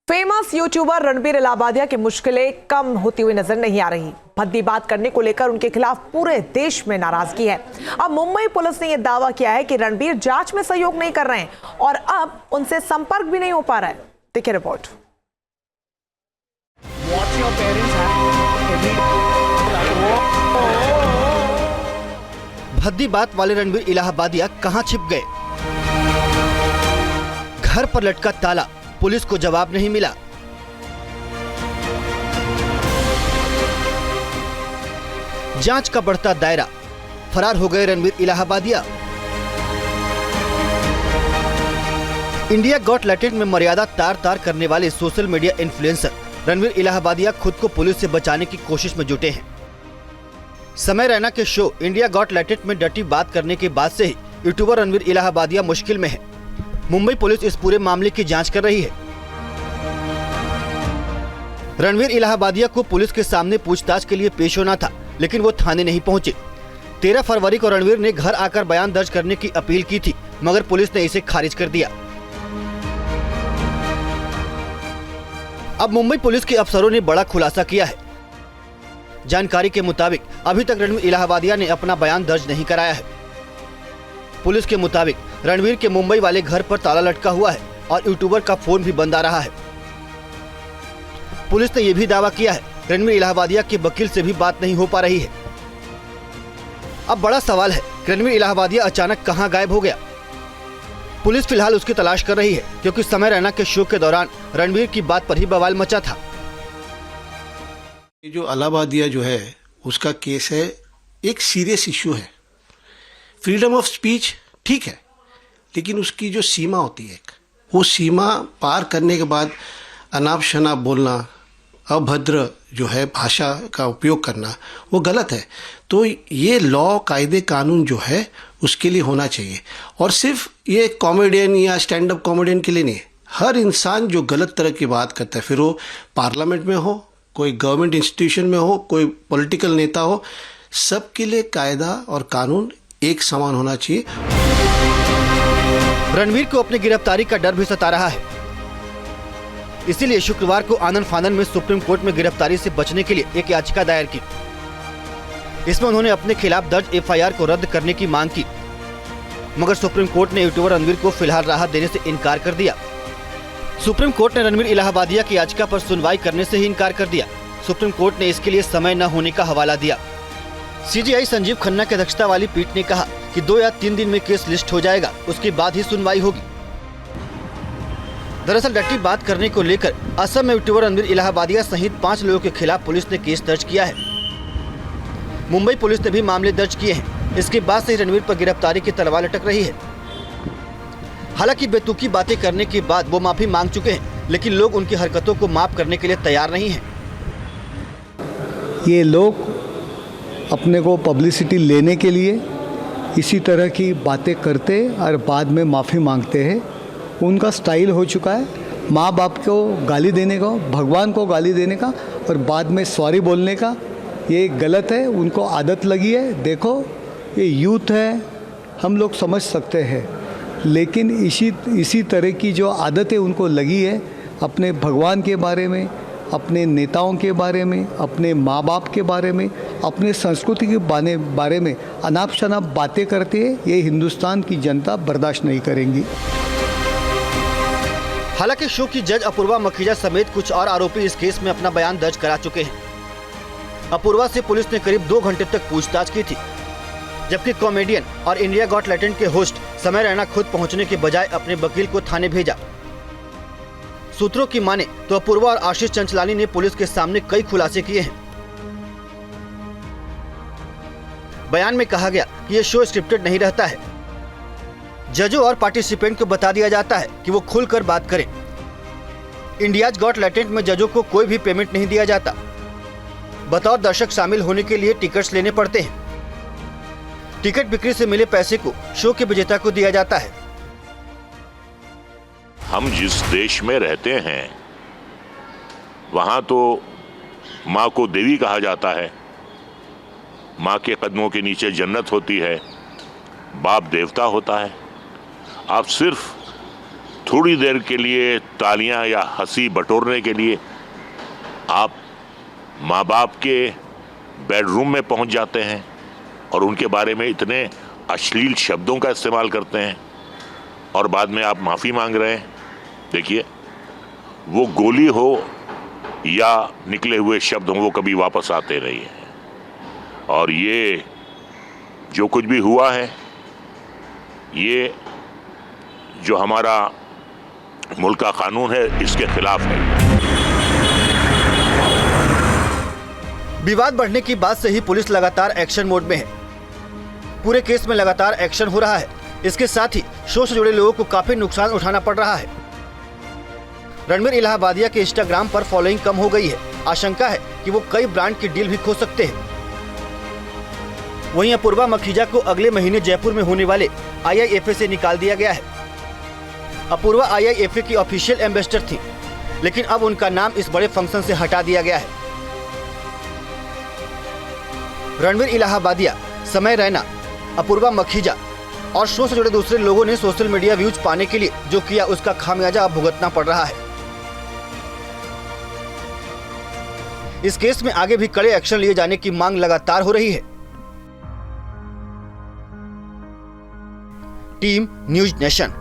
Famous YouTuber Ranbir Allahbadia की मुश्किलें कम होती हुई नजर नहीं आ रही। भद्दी बात करने को लेकर उनके खिलाफ पूरे देश में नाराजगी है। अब मुंबई पुलिस ने यह दावा किया है कि रणबीर जांच में सहयोग नहीं कर रहे हैं और अब उनसे संपर्क भी नहीं हो पा रहा है। देखिए रिपोर्ट। भद्दी बात वाले रणबीर इलाहाबादिया कहां छिप गए? घर पर लटका ताला, पुलिस को जवाब नहीं मिला। जांच का बढ़ता दायरा, फरार हो गए Ranbir Allahbadia. India got latent में मर्यादा तार तार करने वाले social media influencer Ranbir Allahbadia खुद को पुलिस से बचाने की कोशिश में जुटे हैं। समय रैना के शो इंडिया गॉट लैटेंट में डटी बात करने के बाद से ही यूट्यूबर रणबीर इलाहाबादिया मुश्किल में है। मुंबई पुलिस इस पूरे मामले की जांच कर रही है। रणबीर इलाहाबादिया को पुलिस के सामने पूछताछ के लिए पेश होना था, लेकिन वो थाने नहीं पहुंचे। 13 फरवरी को रणबीर ने घर आकर बयान दर्ज करने की अपील की थी, मगर पुलिस ने इसे खारिज कर दिया। अब मुंबई पुलिस के अफसरों ने बड़ा खुलासा किया है। जानकारी के मुताबिक अभी तक रणबीर इलाहाबादिया ने अपना बयान दर्ज नहीं कराया है। पुलिस के मुताबिक रणबीर के मुंबई वाले घर पर ताला लटका हुआ है और यूट्यूबर का फोन भी बंद आ रहा है। पुलिस ने यह भी दावा किया है रणबीर इलाहाबादिया के वकील से भी बात नहीं हो पा रही है। अब बड़ा सवाल है कि रणबीर इलाहाबादिया अचानक कहां गायब हो गया। पुलिस फिलहाल उसकी तलाश कर रही है, क्योंकि समय रैना के शो के दौरान रणबीर की बात पर ही बवाल मचा था। ये जो इलाहाबादिया जो है उसका केस है, एक सीरियस इशू है। फ्रीडम ऑफ स्पीच ठीक है, लेकिन उसकी जो सीमा होती है, वो सीमा पार करने के बाद अनाप शनाप बोलना, अभद्र जो है भाषा का उपयोग करना, वो गलत है। तो ये लॉ, कायदे कानून जो है उसके लिए होना चाहिए, और सिर्फ ये कॉमेडियन या स्टैंड अप कॉमेडियन के लिए नहीं है। हर इंसान जो गलत तरह की बात करता है, फिर वो पार्लियामेंट में हो, कोई गवर्नमेंट इंस्टीट्यूशन में हो, कोई पॉलिटिकल नेता हो, सबके लिए कायदा और कानून एक समान होना चाहिए। रणबीर को अपनी गिरफ्तारी का डर भी सता रहा है, इसीलिए शुक्रवार को आनन फानन में सुप्रीम कोर्ट में गिरफ्तारी से बचने के लिए एक याचिका दायर की। इसमें उन्होंने अपने खिलाफ दर्ज एफआईआर को रद्द करने की मांग की, मगर सुप्रीम कोर्ट ने यूट्यूबर रणबीर को फिलहाल राहत देने से इनकार कर दिया। सुप्रीम कोर्ट ने रणबीर इलाहाबादिया की याचिका पर सुनवाई करने से ही इनकार कर दिया। सुप्रीम कोर्ट ने इसके लिए समय न होने का हवाला दिया। सीजेआई संजीव खन्ना की अध्यक्षता वाली पीठ ने कहा कि 2 या 3 दिन में केस लिस्ट हो जाएगा, उसके बाद ही सुनवाई होगी। दरअसल डटी बात करने को लेकर असम में यूट्यूबर रणबीर इलाहाबादिया सहित 5 लोगों के खिलाफ पुलिस ने केस दर्ज किया है। मुंबई पुलिस ने भी मामले दर्ज किए हैं। इसके बाद से रणबीर पर गिरफ्तारी की तलवार लटक रही है। हालांकि बेतुकी बातें करने के बाद वो माफी मांग चुके हैं, लेकिन लोग उनकी हरकतों को माफ करने के लिए तैयार नहीं हैं। ये लोग अपने को पब्लिसिटी लेने के लिए इसी तरह की बातें करते और बाद में माफ़ी मांगते हैं। उनका स्टाइल हो चुका है, माँ बाप को गाली देने का, भगवान को गाली देने का और बाद में सॉरी बोलने का। ये गलत है, उनको आदत लगी है। देखो, ये यूथ है, हम लोग समझ सकते हैं, लेकिन इसी तरह की जो आदतें उनको लगी है, अपने भगवान के बारे में, अपने नेताओं के बारे में, अपने माँ बाप के बारे में, अपने संस्कृति के बारे में अनाप शनाप बातें करते हैं, ये हिंदुस्तान की जनता बर्दाश्त नहीं करेंगी। हालांकि शो की जज अपूर्वा मखीजा समेत कुछ और आरोपी इस केस में अपना बयान दर्ज करा चुके हैं। अपूर्वा से पुलिस ने करीब 2 घंटे तक पूछताछ की थी, जबकि कॉमेडियन और इंडिया गॉट लैटेंट के होस्ट समय रैना खुद पहुंचने के बजाय अपने वकील को थाने भेजा। सूत्रों की माने तो अपूर्वा और आशीष चंचलानी ने पुलिस के सामने कई खुलासे किए हैं। बयान में कहा गया कि यह शो स्क्रिप्टेड नहीं रहता है। जजों और पार्टिसिपेंट को बता दिया जाता है कि वो खुलकर बात करें। इंडियाज गॉट लैटेंट में जजों को कोई भी पेमेंट नहीं दिया जाता। बतौर दर्शक शामिल होने के लिए टिकट्स लेने पड़ते हैं। टिकट बिक्री से मिले पैसे को शो के विजेता को दिया जाता है। हम जिस देश में रहते हैं वहां तो माँ को देवी कहा जाता है। माँ के कदमों के नीचे जन्नत होती है, बाप देवता होता है। आप सिर्फ थोड़ी देर के लिए तालियां या हंसी बटोरने के लिए आप माँ बाप के बेडरूम में पहुंच जाते हैं और उनके बारे में इतने अश्लील शब्दों का इस्तेमाल करते हैं और बाद में आप माफ़ी मांग रहे हैं। देखिए, वो गोली हो या निकले हुए शब्द हों, वो कभी वापस आते नहीं हैं। और ये जो कुछ भी हुआ है, ये जो हमारा मुल्क का कानून है, इसके खिलाफ है। विवाद बढ़ने की बात से ही पुलिस लगातार एक्शन मोड में है। पूरे केस में लगातार एक्शन हो रहा है। इसके साथ ही शो से जुड़े लोगों को काफी नुकसान उठाना पड़ रहा है। रणबीर इलाहाबादिया के इंस्टाग्राम पर फॉलोइंग कम हो गई है। आशंका है कि वो कई ब्रांड की डील भी खो सकते हैं। वहीं अपूर्वा मखीजा को अगले महीने जयपुर में होने वाले IIFA से निकाल दिया गया है। अपूर्वा IIFA की ऑफिशियल एम्बेसडर थी, लेकिन अब उनका नाम इस बड़े फंक्शन से हटा दिया गया है। रणबीर इलाहाबादिया, समय रैना, अपूर्वा मखीजा और शो से जुड़े दूसरे लोगों ने सोशल मीडिया व्यूज पाने के लिए जो किया, उसका खामियाजा अब भुगतना पड़ रहा है। इस केस में आगे भी कड़े एक्शन लिए जाने की मांग लगातार हो रही है। Team news nation.